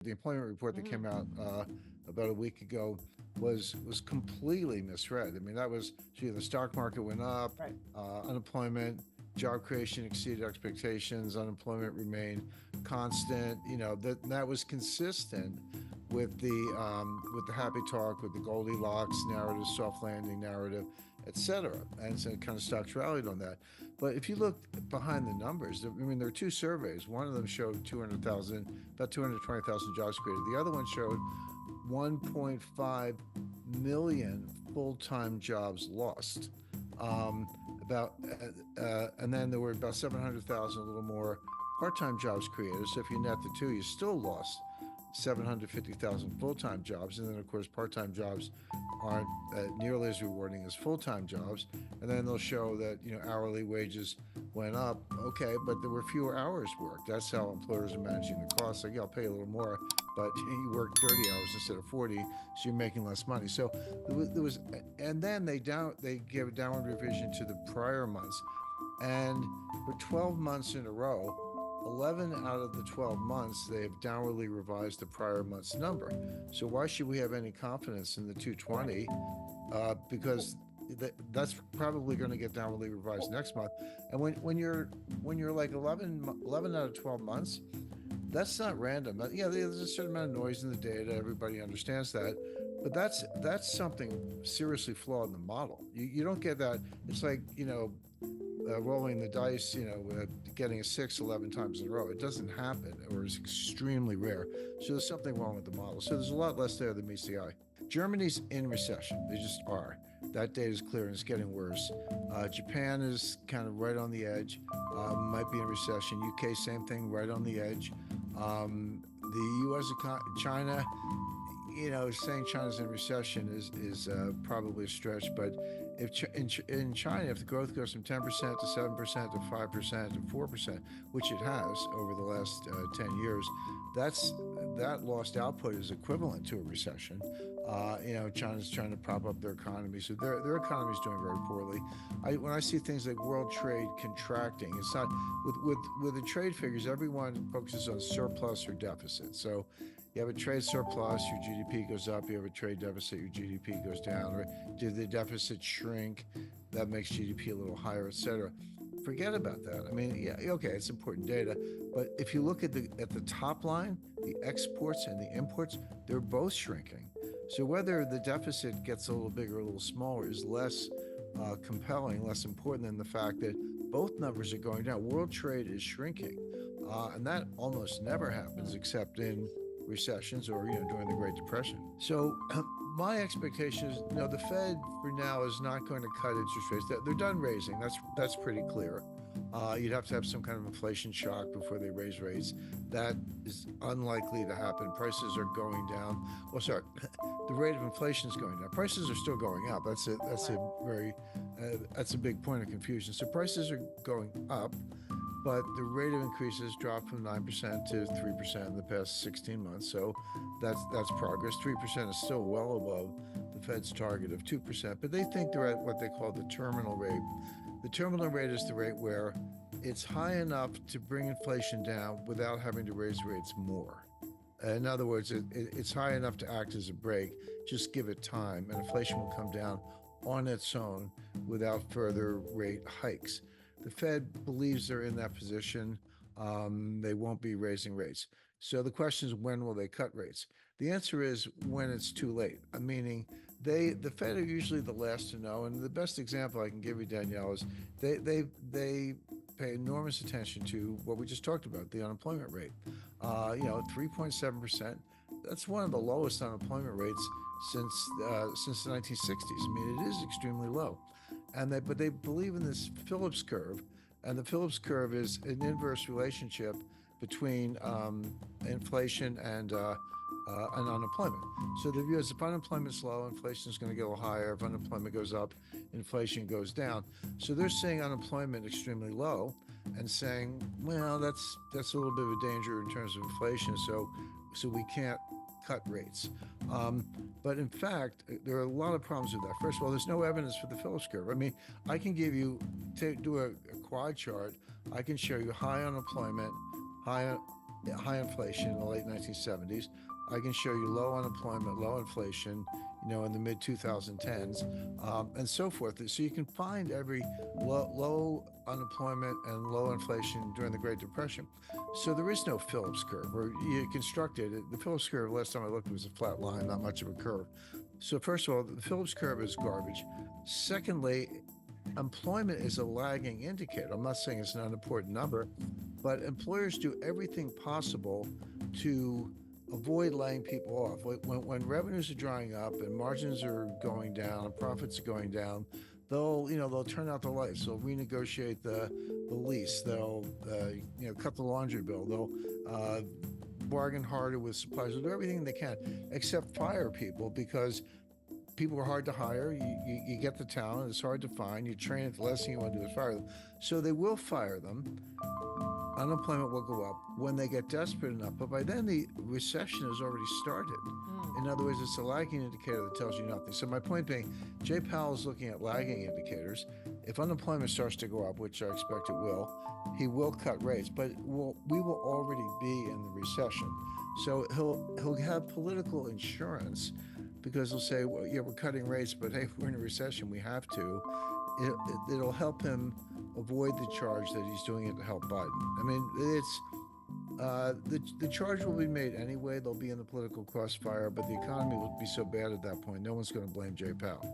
The employment report that came out about a week ago was completely misread. I mean, that was, gee, the stock market went up, Right. unemployment, job creation exceeded expectations, unemployment remained constant. That was consistent with the happy talk, with the Goldilocks narrative, soft landing narrative, etc. And so it kind of stocks rallied on that. But if you look behind the numbers, I mean, there are two surveys. One of them showed 200,000, about 220,000 jobs created. The other one showed 1.5 million full-time jobs lost. And then there were about 700,000, a little more, part-time jobs created. So if you net the two, you still lost 750,000 full-time jobs. And then, of course, part-time jobs aren't nearly as rewarding as full-time jobs. And then they'll show that, hourly wages went up. Okay, but there were fewer hours worked. That's how employers are managing the costs. Like, yeah, I'll pay a little more, but you work 30 hours instead of 40, so you're making less money. So there was, and then they gave a downward revision to the prior months. And for 12 months in a row, 11 out of the 12 months, they have downwardly revised the prior month's number. So why should we have any confidence in the 220? Because that's probably going to get downwardly revised next month. And when you're like 11 out of 12 months, that's not random. Yeah, there's a certain amount of noise in the data. Everybody understands that. But that's something seriously flawed in the model. You don't get that. It's like, rolling the dice, getting a 6 11 times in a row. It doesn't happen, or it's extremely rare. So there's something wrong with the model. So there's a lot less there than meets the eye. Germany's in recession. They just are. That data is clear, and it's getting worse. Japan is kind of right on the edge, might be in recession. UK, same thing, right on the edge. The U.S. China, saying China's in recession is probably a stretch. But if in China, if the growth goes from 10% to 7% to 5% to 4%, which it has over the last 10 years, that lost output is equivalent to a recession. China's trying to prop up their economy, so their economy is doing very poorly. When I see things like world trade contracting, it's not with the trade figures. Everyone focuses on surplus or deficit. So you have a trade surplus, your GDP goes up. You have a trade deficit, your GDP goes down. Or did the deficit shrink? That makes GDP a little higher, et cetera. Forget about that. I mean, yeah, okay, it's important data, but if you look at the top line, the exports and the imports, they're both shrinking. So whether the deficit gets a little bigger or a little smaller is less compelling, less important than the fact that both numbers are going down. World trade is shrinking, and that almost never happens except in recessions or during the Great Depression. So my expectation is, the Fed for now is not going to cut interest rates. They're done raising. That's pretty clear. You'd have to have some kind of inflation shock before they raise rates. That is unlikely to happen. Prices are going down. Well, sorry, the rate of inflation is going down. Prices are still going up. That's a big point of confusion. So prices are going up, but the rate of increase has dropped from 9% to 3% in the past 16 months. So that's progress. 3% is still well above the Fed's target of 2%, but they think they're at what they call the terminal rate. The terminal rate is the rate where it's high enough to bring inflation down without having to raise rates more. In other words, it's high enough to act as a brake. Just give it time, and inflation will come down on its own without further rate hikes. The Fed believes they're in that position. They won't be raising rates. So the question is, when will they cut rates? The answer is when it's too late. Meaning, the Fed are usually the last to know. And the best example I can give you, Danielle, is they pay enormous attention to what we just talked about, the unemployment rate. 3.7%. That's one of the lowest unemployment rates since the 1960s. I mean, it is extremely low. But they believe in this Phillips curve, and the Phillips curve is an inverse relationship between inflation and unemployment. So the view is if unemployment is low, inflation is going to get a little higher. If unemployment goes up, inflation goes down. So they're saying unemployment extremely low and saying, well, that's a little bit of a danger in terms of inflation. So we can't cut rates. But in fact, there are a lot of problems with that. First of all, there's no evidence for the Phillips curve. I mean, I can give you, do a quad chart. I can show you high unemployment, high high inflation in the late 1970s. I can show you low unemployment, low inflation, in the mid 2010s, and so forth. So you can find every low unemployment and low inflation during the Great Depression. So there is no Phillips curve, or you construct it. The Phillips curve, last time I looked, was a flat line, not much of a curve. So first of all, the Phillips curve is garbage. Secondly, employment is a lagging indicator. I'm not saying it's not an important number, but employers do everything possible to avoid laying people off. When revenues are drying up and margins are going down and profits are going down, they'll turn out the lights. They'll renegotiate the lease. They'll cut the laundry bill. They'll bargain harder with suppliers. They'll do everything they can except fire people, because people are hard to hire. You get the talent, it's hard to find. You train it, the last thing you want to do is fire them. So they will fire them. Unemployment will go up when they get desperate enough. But by then, the recession has already started. In other words, it's a lagging indicator that tells you nothing. So my point being, Jay Powell is looking at lagging indicators. If unemployment starts to go up, which I expect it will, he will cut rates. But we will already be in the recession. So he'll have political insurance, because he'll say, well, yeah, we're cutting rates, but hey, we're in a recession, we have to. It'll help him avoid the charge that he's doing it to help Biden. I mean, it's the charge will be made anyway. They'll be in the political crossfire, but the economy will be so bad at that point, no one's going to blame Jay Powell.